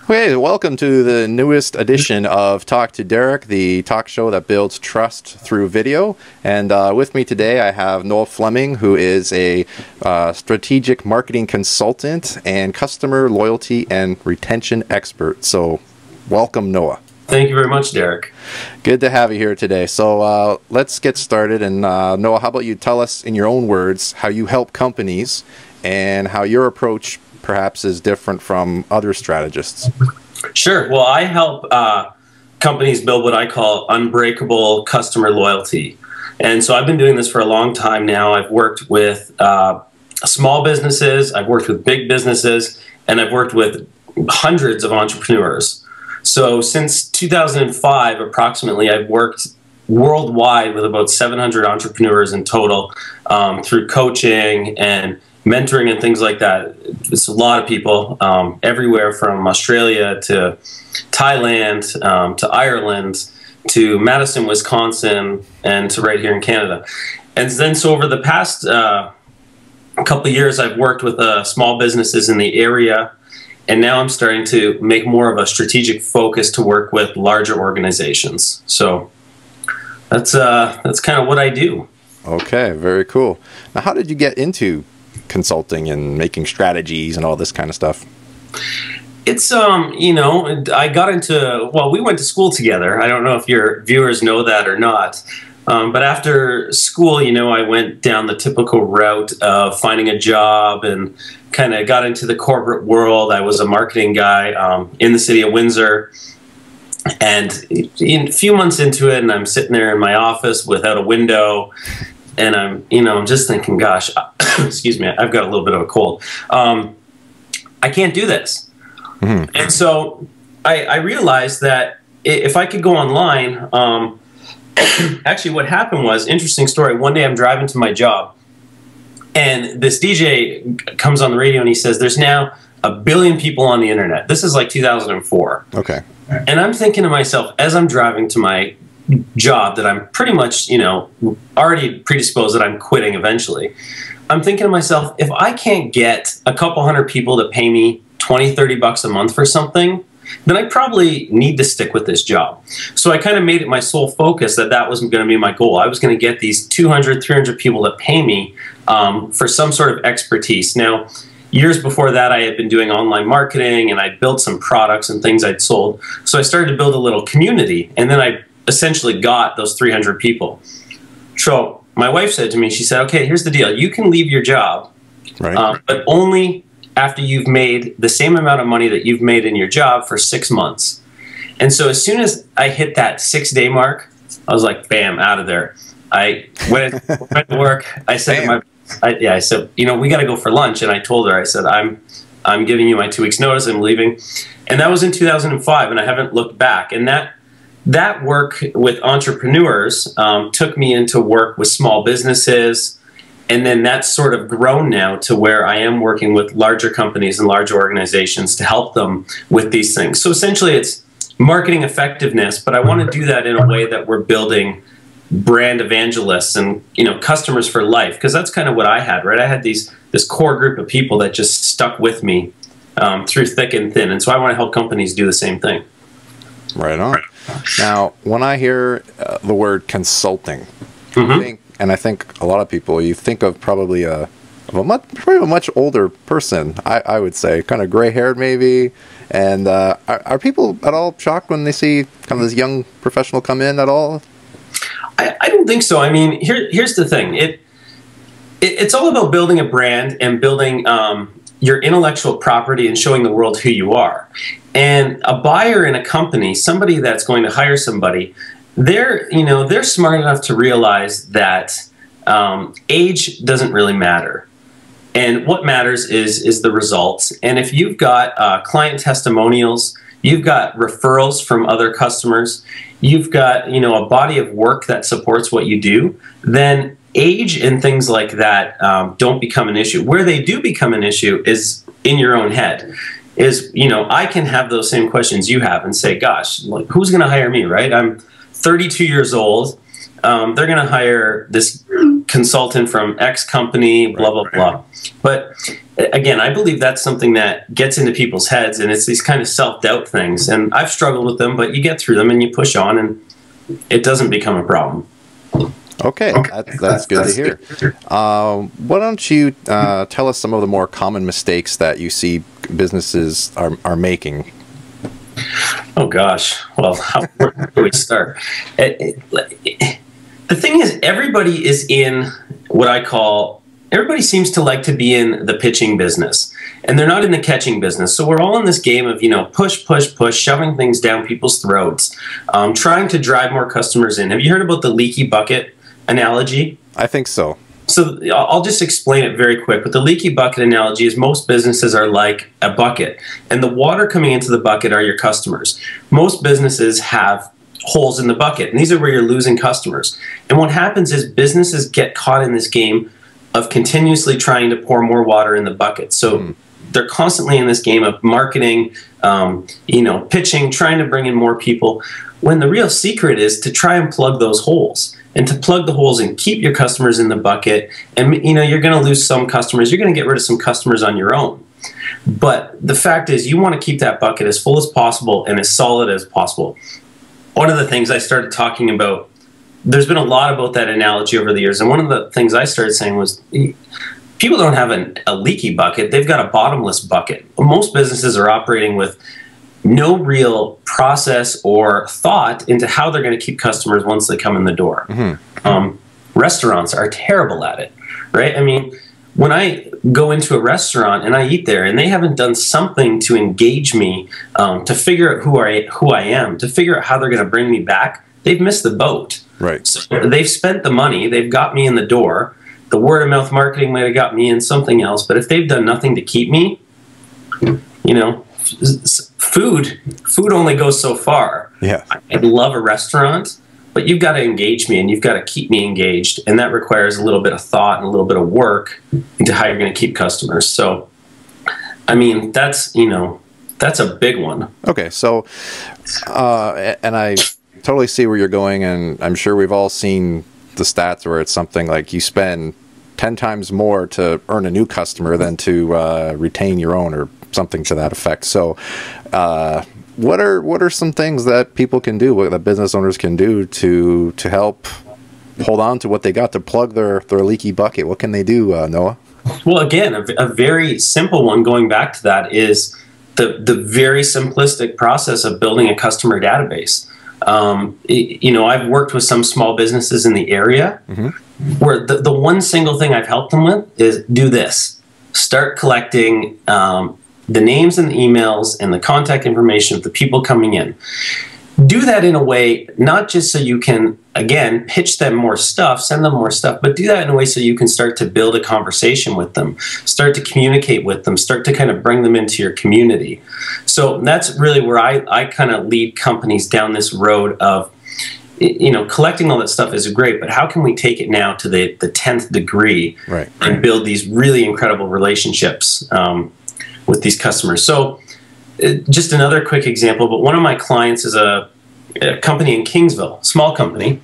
Hey, welcome to the newest edition of Talk to Derek, the talk show that builds trust through video. And with me today, I have Noah Fleming, who is a strategic marketing consultant and customer loyalty and retention expert. So welcome, Noah. Thank you very much, Derek. Good to have you here today. So let's get started. And Noah, how about you tell us in your own words how you help companies and how your approach perhaps is different from other strategists? Sure. Well, I help companies build what I call unbreakable customer loyalty. And so I've been doing this for a long time now. I've worked with small businesses, I've worked with big businesses, and I've worked with hundreds of entrepreneurs. So since 2005, approximately, I've worked worldwide with about 700 entrepreneurs in total through coaching and mentoring and things like that. It's a lot of people everywhere from Australia to Thailand to Ireland to Madison, Wisconsin, and to right here in Canada. And then so over the past couple of years, I've worked with small businesses in the area, and now I'm starting to make more of a strategic focus to work with larger organizations. So that's kind of what I do. Okay, very cool. Now, how did you get into consulting and making strategies and all this kind of stuff? It's, you know, I got into, well, we went to school together. I don't know if your viewers know that or not. But after school, you know, I went down the typical route of finding a job and kind of got into the corporate world. I was a marketing guy in the city of Windsor. And a few months into it, and I'm sitting there in my office without a window, and I'm just thinking, gosh, excuse me, I've got a little bit of a cold. I can't do this. Mm-hmm. And so I realized that if I could go online, actually what happened was, interesting story, one day I'm driving to my job, and this DJ comes on the radio and he says, there's now 1 billion people on the internet. This is like 2004. Okay. And I'm thinking to myself, as I'm driving to my job that I'm pretty much, you know, already predisposed that I'm quitting eventually, I'm thinking to myself, if I can't get a couple hundred people to pay me 20, 30 bucks a month for something, then I probably need to stick with this job. So I kind of made it my sole focus that that wasn't going to be my goal. I was going to get these 200, 300 people to pay me for some sort of expertise. Now, years before that, I had been doing online marketing, and I built some products and things I'd sold. So I started to build a little community, and then I essentially got those 300 people. So my wife said to me, she said, okay, here's the deal. You can leave your job, right, but only after you've made the same amount of money that you've made in your job for 6 months. And so as soon as I hit that 6-day mark, I was like, bam, out of there. I went to work. I said to I said, you know, we got to go for lunch. And I told her, I said, I'm giving you my 2 weeks notice. I'm leaving. And that was in 2005, and I haven't looked back. And that work with entrepreneurs took me into work with small businesses, and then that's sort of grown now to where I am working with larger companies and large organizations to help them with these things. So essentially it's marketing effectiveness, but I want to do that in a way that we're building brand evangelists and, you know, customers for life, because that's kind of what I had, right? I had this core group of people that just stuck with me through thick and thin, and so I want to help companies do the same thing. Right on. Now, when I hear the word consulting, mm-hmm. I think a lot of people, you think of probably probably a much older person, I would say, kind of gray-haired maybe. And are people at all shocked when they see kind of this young professional come in at all? I don't think so. I mean, here's the thing. It's all about building a brand and building your intellectual property and showing the world who you are. And a buyer in a company, somebody that's going to hire somebody, they're smart enough to realize that age doesn't really matter. And what matters is the results. And if you've got client testimonials, you've got referrals from other customers, you've got, you know, a body of work that supports what you do, then age and things like that don't become an issue. Where they do become an issue is in your own head. Is, you know, I can have those same questions you have and say, gosh, like, who's going to hire me, right? I'm 32 years old. They're going to hire this consultant from X company, blah, blah, blah. But again, I believe that's something that gets into people's heads, and it's these kind of self-doubt things. And I've struggled with them, but you get through them and you push on, and it doesn't become a problem. Okay, that's good to hear. Why don't you tell us some of the more common mistakes that you see businesses are making? Oh gosh, well, where do we start? The thing is, everybody is in what I call, everybody seems to like to be in the pitching business, and they're not in the catching business. So we're all in this game of, push, push, push, shoving things down people's throats, trying to drive more customers in. Have you heard about the leaky bucket analogy? I think so. So I'll just explain it very quick. But the leaky bucket analogy is most businesses are like a bucket, and the water coming into the bucket are your customers. Most businesses have holes in the bucket, and these are where you're losing customers. And what happens is businesses get caught in this game of continuously trying to pour more water in the bucket. So they're constantly in this game of marketing, pitching, trying to bring in more people, when the real secret is to try and plug those holes, and to plug the holes and keep your customers in the bucket. And you're going to lose some customers. You're going to get rid of some customers on your own. But the fact is, you want to keep that bucket as full as possible and as solid as possible. One of the things I started talking about, there's been a lot about that analogy over the years, and one of the things I started saying was, people don't have a leaky bucket, they've got a bottomless bucket. Most businesses are operating with no real process or thought into how they're going to keep customers once they come in the door. Restaurants are terrible at it, right? I mean, when I go into a restaurant and I eat there and they haven't done something to engage me, to figure out who I am, to figure out how they're going to bring me back, they've missed the boat. Right. So they've spent the money, they've got me in the door. The word of mouth marketing might have got me in something else, but if they've done nothing to keep me, food only goes so far. Yeah. I love a restaurant, but you've got to engage me and you've got to keep me engaged, and that requires a little bit of thought and a little bit of work into how you're going to keep customers. So, I mean, that's a big one. Okay, so, and I totally see where you're going, and I'm sure we've all seen the stats where it's something like you spend 10 times more to earn a new customer than to retain your own, or something to that effect. So what are some things that people can do, what the business owners can do to help hold on to what they got, to plug their leaky bucket? What can they do, Noah? Well, again, a very simple one, going back to that, is the very simplistic process of building a customer database. I've worked with some small businesses in the area where the one single thing I've helped them with is do this. Start collecting the names and the emails and the contact information of the people coming in. Do that in a way, not just so you can, again, pitch them more stuff, send them more stuff, but do that in a way so you can start to build a conversation with them, start to communicate with them, start to kind of bring them into your community. So that's really where I kind of lead companies down this road of, collecting all that stuff is great, but how can we take it now to the 10th degree, right, and build these really incredible relationships with these customers? So just another quick example, but one of my clients is a company in Kingsville, small company.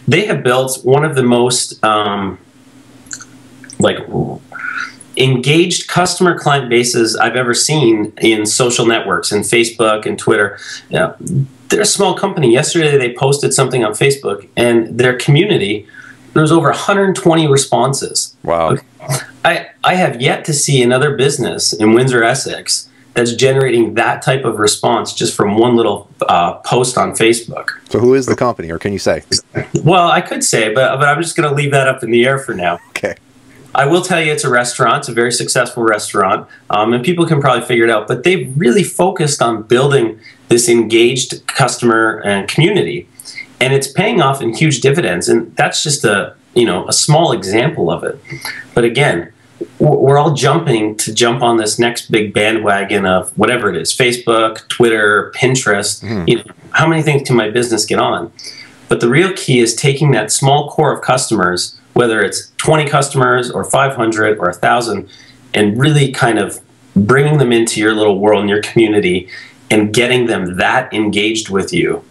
They have built one of the most engaged customer client bases I've ever seen in social networks, in Facebook and Twitter. They're a small company. Yesterday they posted something on Facebook, and their community, there was over 120 responses. Wow. I have yet to see another business in Windsor, Essex that's generating that type of response just from one little post on Facebook. So who is the company, or can you say? Well, I could say, but I'm just going to leave that up in the air for now. Okay. I will tell you it's a restaurant. It's a very successful restaurant, and people can probably figure it out. But they've really focused on building this engaged customer and community, and it's paying off in huge dividends. And that's just a small example of it. But again, we're all jump on this next big bandwagon of whatever it is, Facebook, Twitter, Pinterest. How many things can my business get on? But the real key is taking that small core of customers, whether it's 20 customers or 500 or 1,000, and really kind of bringing them into your little world and your community and getting them that engaged with you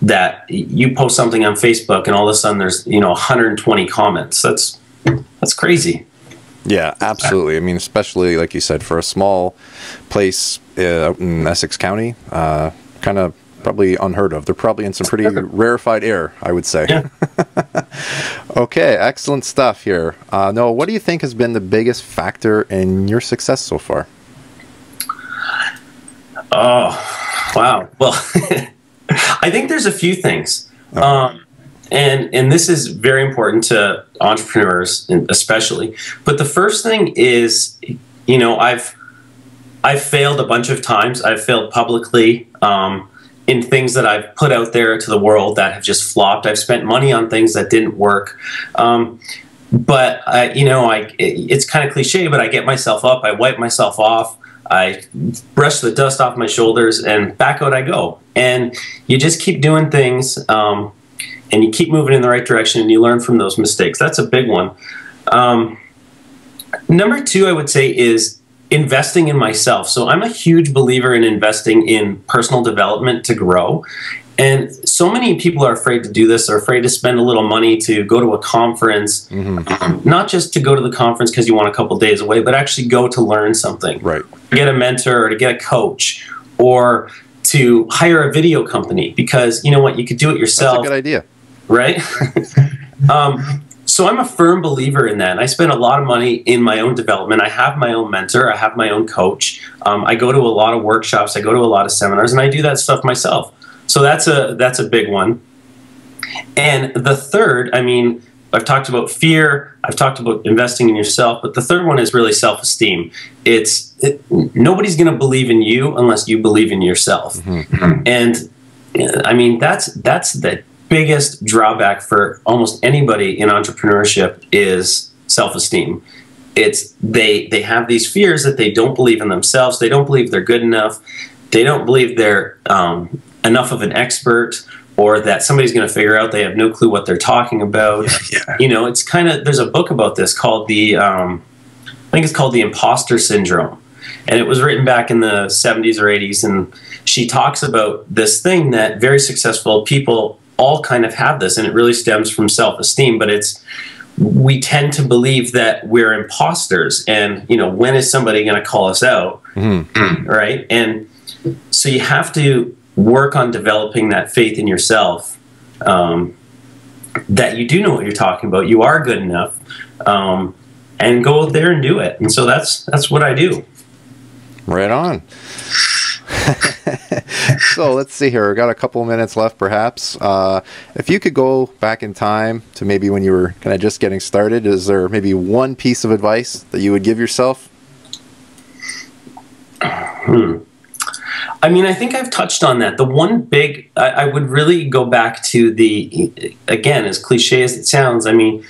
that you post something on Facebook and all of a sudden there's 120 comments. That's crazy. Yeah, absolutely. I mean, especially like you said, for a small place out in Essex County, kind of probably unheard of. They're probably in some pretty rarefied air, I would say. Yeah. Okay, excellent stuff here. Noah, what do you think has been the biggest factor in your success so far? Oh, wow. Well, I think there's a few things. And this is very important to entrepreneurs especially. But the first thing is, you know, I've failed a bunch of times. I've failed publicly in things that I've put out there to the world that have just flopped. I've spent money on things that didn't work. But it's kind of cliche, but I get myself up, I wipe myself off, I brush the dust off my shoulders, and back out I go. And you just keep doing things. And you keep moving in the right direction, and you learn from those mistakes. That's a big one. Number two, I would say, is investing in myself. So I'm a huge believer in investing in personal development to grow. And so many people are afraid to do this. They're afraid to spend a little money to go to a conference, not just to go to the conference because you want a couple days away, but actually go to learn something. Right. Get a mentor or to get a coach, or to hire a video company, because you know what, you could do it yourself. That's a good idea. Right? So I'm a firm believer in that. And I spend a lot of money in my own development. I have my own mentor. I have my own coach. I go to a lot of workshops. I go to a lot of seminars, and I do that stuff myself. So that's a big one. And the third, I mean, I've talked about fear. I've talked about investing in yourself. But the third one is really self-esteem. Nobody's going to believe in you unless you believe in yourself. And I mean, that's the biggest drawback for almost anybody in entrepreneurship is self-esteem. It's they have these fears that they don't believe in themselves. They don't believe they're good enough. They don't believe they're enough of an expert, or that somebody's going to figure out. They have no clue what they're talking about. You know, it's kind of, there's a book about this called I think it's called The Imposter Syndrome. And it was written back in the 70s or 80s. And she talks about this thing that very successful people all kind of have this, and it really stems from self-esteem. But we tend to believe that we're imposters, and you know, when is somebody going to call us out? Right? And so you have to work on developing that faith in yourself, that you do know what you're talking about, you are good enough, and go out there and do it. And so that's what I do. Right on. So let's see here. We've got a couple minutes left, perhaps. If you could go back in time to maybe when you were kind of just getting started, is there maybe one piece of advice that you would give yourself? I mean, I think I've touched on that. The one big, I would really go back to again, as cliche as it sounds, I mean,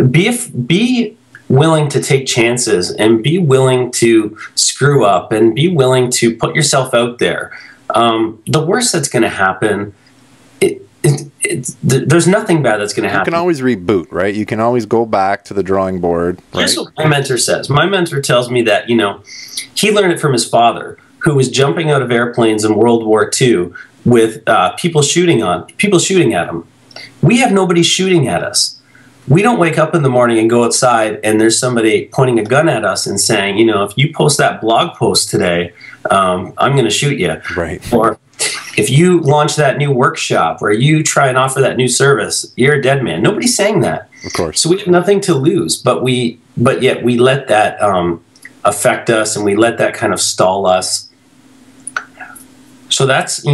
be willing to take chances, and be willing to screw up, and be willing to put yourself out there. The worst that's going to happen, there's nothing bad that's going to happen. You can always reboot, right? You can always go back to the drawing board. Right? Here's what my mentor says. My mentor tells me that, you know, he learned it from his father, who was jumping out of airplanes in World War II with people shooting at him. We have nobody shooting at us. We don't wake up in the morning and go outside and there's somebody pointing a gun at us and saying, you know, if you post that blog post today, I'm going to shoot you. Right. Or if you launch that new workshop, or you try and offer that new service, you're a dead man. Nobody's saying that. Of course. So we have nothing to lose, but yet we let that affect us, and we let that kind of stall us. So that's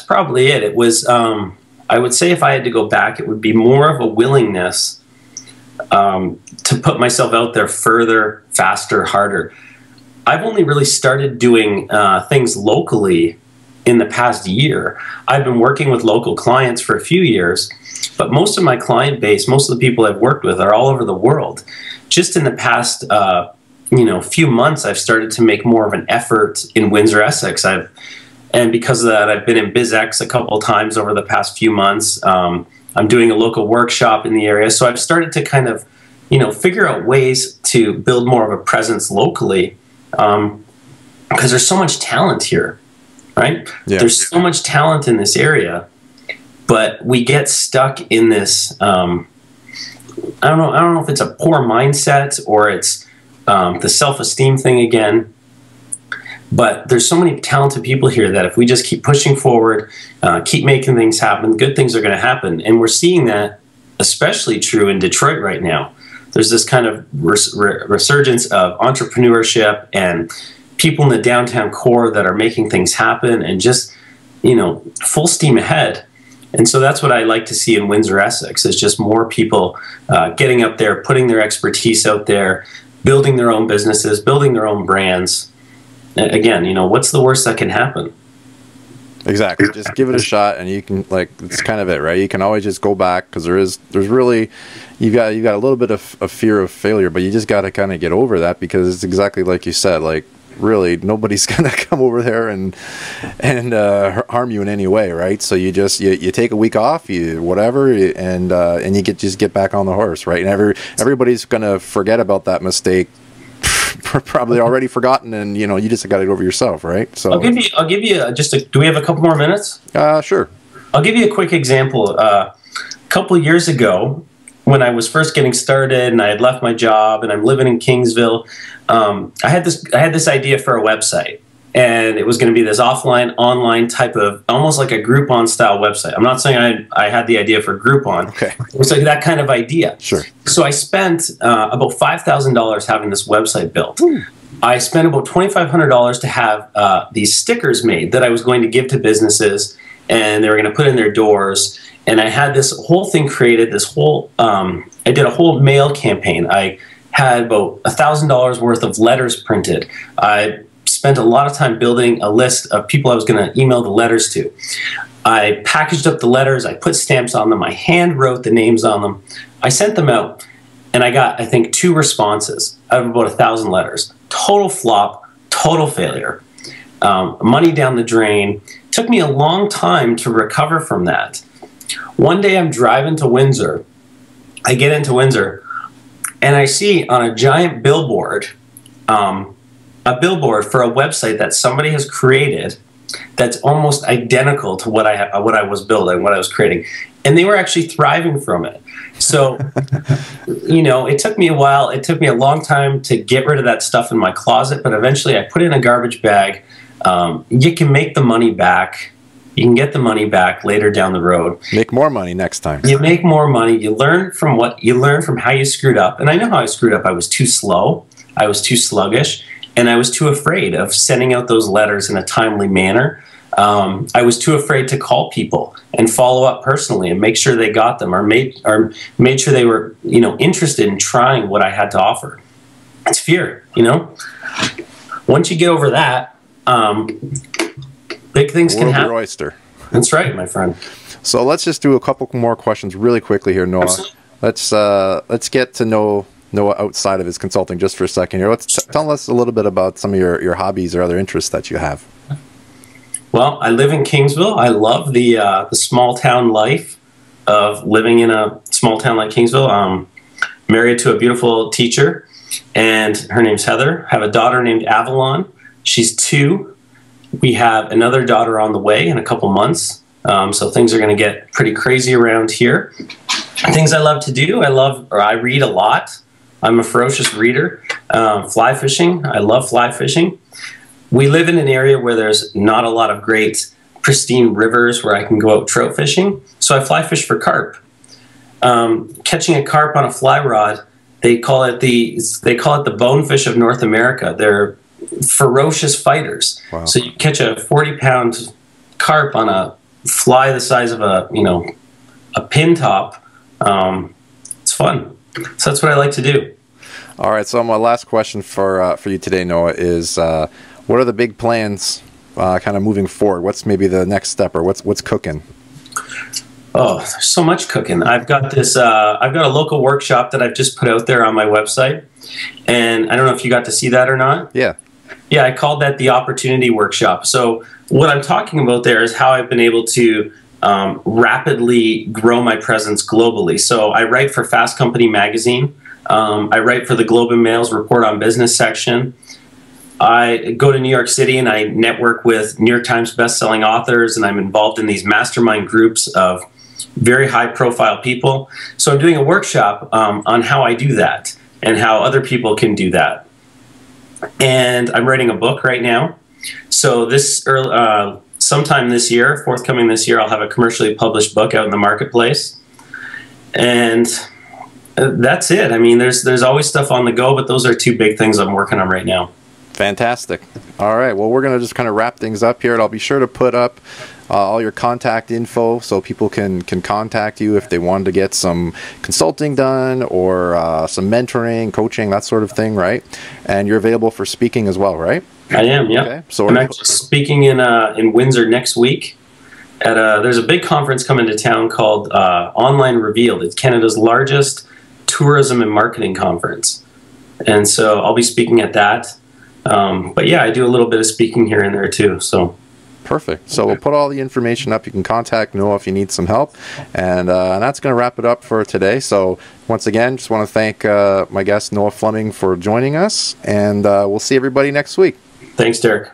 probably it. It was, I would say if I had to go back, it would be more of a willingness to put myself out there further, faster, harder. I've only really started doing things locally in the past year. I've been working with local clients for a few years, but most of my client base, most of the people I've worked with are all over the world. Just in the past few months, I've started to make more of an effort in Windsor, Essex. And because of that, I've been in BizX a couple of times over the past few months. I'm doing a local workshop in the area. So I've started to kind of, figure out ways to build more of a presence locally, because there's so much talent here, right? Yeah. There's so much talent in this area, but we get stuck in this, I don't know if it's a poor mindset or it's the self-esteem thing again. But there's so many talented people here that if we just keep pushing forward, keep making things happen, good things are going to happen. And we're seeing that especially true in Detroit right now. There's this kind of resurgence of entrepreneurship and people in the downtown core that are making things happen and just, you know, full steam ahead. And so that's what I like to see in Windsor, Essex, is just more people getting up there, putting their expertise out there, building their own businesses, building their own brands. Again, you know, what's the worst that can happen? Exactly. Just give it a shot, and you can, like, it's kind of it, right? You can always just go back, because there's really, you've got a little bit of fear of failure, but you just got to kind of get over that, because it's exactly like you said, like, really nobody's gonna come over there and harm you in any way, right? So you just you take a week off, you whatever, and you just get back on the horse, right? And everybody's gonna forget about that mistake. Probably already forgotten, and you know, you just got it over yourself, right? So I'll give you do we have a couple more minutes? Sure. I'll give you a quick example. A couple of years ago, when I was first getting started and I had left my job and I'm living in Kingsville, I had this idea for a website, and it was going to be this offline, online type of, almost like a Groupon style website. I'm not saying I had the idea for Groupon. Okay. It was like that kind of idea. Sure. So I spent about $5,000 having this website built. I spent about $2,500 to have these stickers made that I was going to give to businesses, and they were going to put in their doors. And I had this whole thing created, this whole, I did a whole mail campaign. I had about $1,000 worth of letters printed. I spent a lot of time building a list of people I was going to email the letters to. I packaged up the letters, I put stamps on them, I hand wrote the names on them. I sent them out, and I got, I think, 2 responses out of about 1,000 letters. Total flop, total failure. Money down the drain. Took me a long time to recover from that. One day I'm driving to Windsor. I get into Windsor, and I see on a giant billboard, a billboard for a website that somebody has created that's almost identical to what I was building, what I was creating. And they were actually thriving from it. So, you know, it took me a while. It took me a long time to get rid of that stuff in my closet, but eventually I put it in a garbage bag. You can make the money back. You can get the money back later down the road. Make more money next time. You make more money. You learn from how you screwed up. And I know how I screwed up. I was too slow. I was too sluggish. And I was too afraid of sending out those letters in a timely manner. I was too afraid to call people and follow up personally and make sure they got them, or made sure they were, you know, interested in trying what I had to offer. It's fear, you know. Once you get over that, big things can happen. Your oyster. That's right, my friend. So let's just do a couple more questions really quickly here, Noah. Absolutely. Let's get to know Noah outside of his consulting just for a second here. Tell us a little bit about some of your hobbies or other interests that you have. Well, I live in Kingsville. I love the small town life of living in a small town like Kingsville. I'm married to a beautiful teacher, and her name's Heather. I have a daughter named Avalon. She's 2. We have another daughter on the way in a couple months. So things are going to get pretty crazy around here. Things I love to do. I read a lot. I'm a ferocious reader. Fly fishing. I love fly fishing. We live in an area where there's not a lot of great pristine rivers where I can go out trout fishing. So I fly fish for carp. Catching a carp on a fly rod, they call it the bonefish of North America. They're ferocious fighters. Wow. So you catch a 40-pound carp on a fly the size of a pin top. It's fun. So that's what I like to do. All right. So my last question for you today, Noah, is what are the big plans kind of moving forward? What's maybe the next step, or what's cooking? Oh, there's so much cooking. I've got this. I've got a local workshop that I've just put out there on my website, and I don't know if you got to see that or not. Yeah. Yeah, I called that the Opportunity Workshop. So what I'm talking about there is how I've been able to rapidly grow my presence globally. So I write for Fast Company magazine. I write for the Globe and Mail's Report on Business section. I go to New York City and I network with New York Times bestselling authors, and I'm involved in these mastermind groups of very high profile people. So I'm doing a workshop on how I do that and how other people can do that. And I'm writing a book right now. So this sometime this year, forthcoming this year, I'll have a commercially published book out in the marketplace. And that's it. I mean, there's always stuff on the go, but those are two big things I'm working on right now. Fantastic. All right. Well, we're going to just kind of wrap things up here, and I'll be sure to put up all your contact info so people can contact you if they wanted to get some consulting done or some mentoring, coaching, that sort of thing, right? And you're available for speaking as well, right? I am, yeah. Okay. So I'm actually speaking in Windsor next week. There's a big conference coming to town called Online Revealed. It's Canada's largest tourism and marketing conference. And so I'll be speaking at that. But yeah, I do a little bit of speaking here and there too. So perfect. So we'll put all the information up. You can contact Noah if you need some help. And that's going to wrap it up for today. So once again, just want to thank my guest Noah Fleming for joining us. And we'll see everybody next week. Thanks, Derek.